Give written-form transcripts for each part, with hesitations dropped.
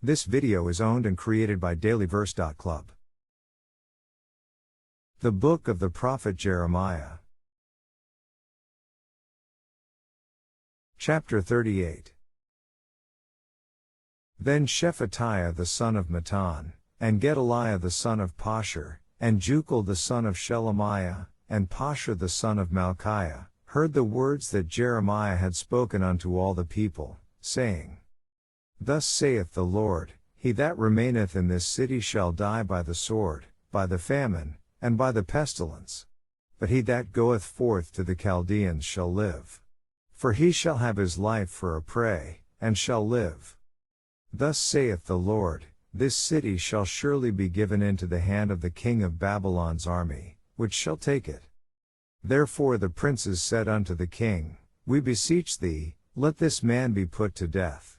This video is owned and created by dailyverse.club. The Book of the Prophet Jeremiah. Chapter 38. Then Shephatiah the son of Mattan, and Gedaliah the son of Pashur, and Jucal the son of Shelemiah, and Pashur the son of Malchiah, heard the words that Jeremiah had spoken unto all the people, saying, Thus saith the Lord, He that remaineth in this city shall die by the sword, by the famine, and by the pestilence. But he that goeth forth to the Chaldeans shall live. For he shall have his life for a prey, and shall live. Thus saith the Lord, This city shall surely be given into the hand of the king of Babylon's army, which shall take it. Therefore the princes said unto the king, We beseech thee, let this man be put to death.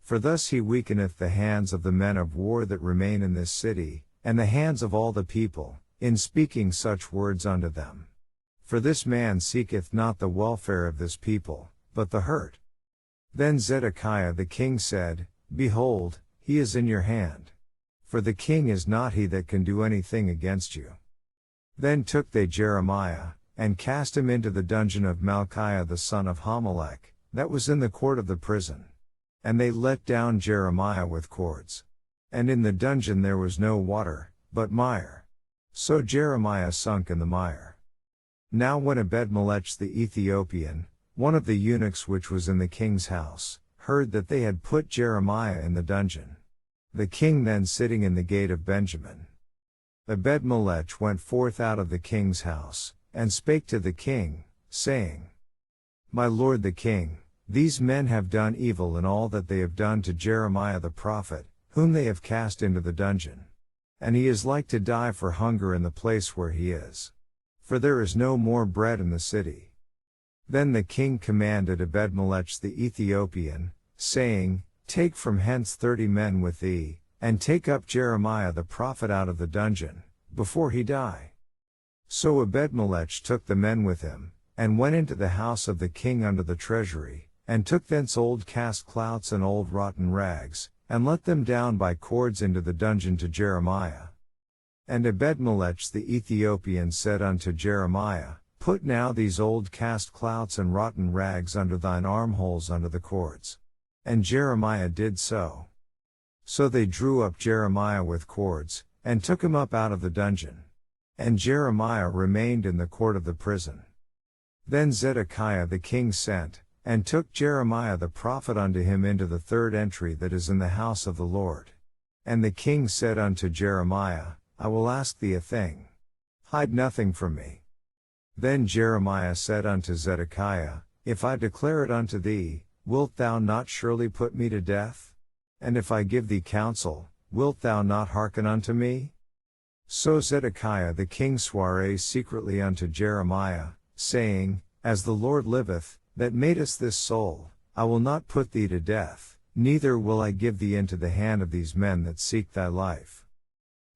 For thus he weakeneth the hands of the men of war that remain in this city, and the hands of all the people, in speaking such words unto them. For this man seeketh not the welfare of this people, but the hurt. Then Zedekiah the king said, Behold, he is in your hand. For the king is not he that can do anything against you. Then took they Jeremiah, and cast him into the dungeon of Malchiah the son of Hamelech, that was in the court of the prison. And they let down Jeremiah with cords. And in the dungeon there was no water, but mire. So Jeremiah sunk in the mire. Now when Ebed-melech the Ethiopian, one of the eunuchs which was in the king's house, heard that they had put Jeremiah in the dungeon. The king then sitting in the gate of Benjamin. Ebed-melech went forth out of the king's house, and spake to the king, saying, My lord the king, these men have done evil in all that they have done to Jeremiah the prophet, whom they have cast into the dungeon. And he is like to die for hunger in the place where he is. For there is no more bread in the city. Then the king commanded Ebed-melech the Ethiopian, saying, Take from hence 30 men with thee, and take up Jeremiah the prophet out of the dungeon, before he die. So Ebed-melech took the men with him, and went into the house of the king under the treasury, and took thence old cast clouts and old rotten rags, and let them down by cords into the dungeon to Jeremiah. And Ebed-melech the Ethiopian said unto Jeremiah, Put now these old cast clouts and rotten rags under thine armholes under the cords. And Jeremiah did so. So they drew up Jeremiah with cords, and took him up out of the dungeon. And Jeremiah remained in the court of the prison. Then Zedekiah the king sent, and took Jeremiah the prophet unto him into the third entry that is in the house of the Lord. And the king said unto Jeremiah, I will ask thee a thing. Hide nothing from me. Then Jeremiah said unto Zedekiah, If I declare it unto thee, wilt thou not surely put me to death? And if I give thee counsel, wilt thou not hearken unto me? So Zedekiah the king sware secretly unto Jeremiah, saying, As the Lord liveth, that madest this soul, I will not put thee to death, neither will I give thee into the hand of these men that seek thy life.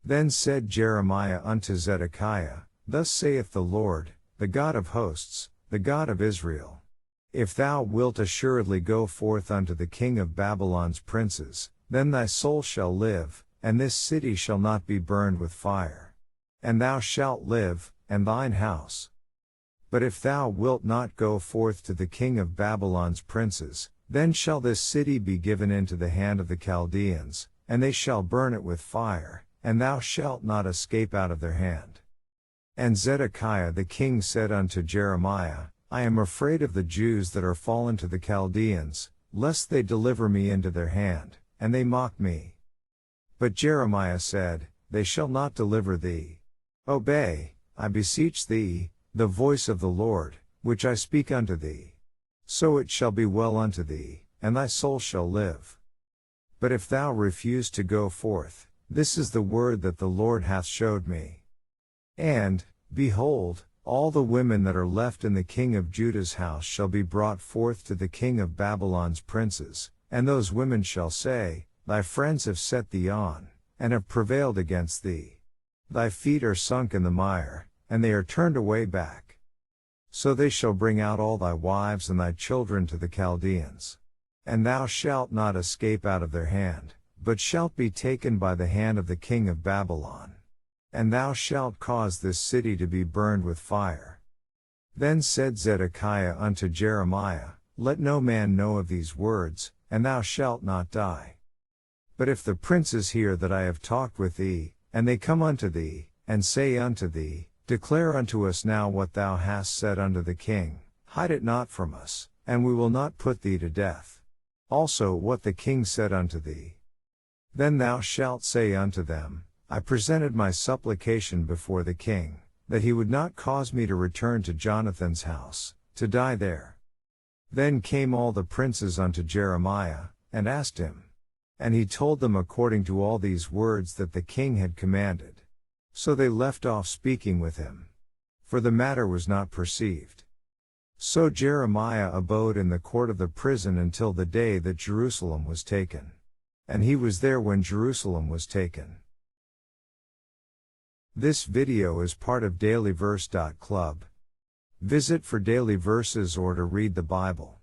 Then said Jeremiah unto Zedekiah, Thus saith the Lord, the God of hosts, the God of Israel. If thou wilt assuredly go forth unto the king of Babylon's princes, then thy soul shall live, and this city shall not be burned with fire. And thou shalt live, and thine house. But if thou wilt not go forth to the king of Babylon's princes, then shall this city be given into the hand of the Chaldeans, and they shall burn it with fire, and thou shalt not escape out of their hand. And Zedekiah the king said unto Jeremiah, I am afraid of the Jews that are fallen to the Chaldeans, lest they deliver me into their hand, and they mock me. But Jeremiah said, They shall not deliver thee. Obey, I beseech thee, the voice of the Lord, which I speak unto thee. So it shall be well unto thee, and thy soul shall live. But if thou refuse to go forth, this is the word that the Lord hath showed me. And, behold, all the women that are left in the king of Judah's house shall be brought forth to the king of Babylon's princes, and those women shall say, Thy friends have set thee on, and have prevailed against thee. Thy feet are sunk in the mire, and they are turned away back. So they shall bring out all thy wives and thy children to the Chaldeans. And thou shalt not escape out of their hand, but shalt be taken by the hand of the king of Babylon. And thou shalt cause this city to be burned with fire. Then said Zedekiah unto Jeremiah, Let no man know of these words, and thou shalt not die. But if the princes hear that I have talked with thee, and they come unto thee, and say unto thee, Declare unto us now what thou hast said unto the king, hide it not from us, and we will not put thee to death. Also what the king said unto thee. Then thou shalt say unto them, I presented my supplication before the king, that he would not cause me to return to Jonathan's house, to die there. Then came all the princes unto Jeremiah, and asked him. And he told them according to all these words that the king had commanded. So they left off speaking with him. For the matter was not perceived. So Jeremiah abode in the court of the prison until the day that Jerusalem was taken. And he was there when Jerusalem was taken. This video is part of dailyverse.club. Visit for daily verses or to read the Bible.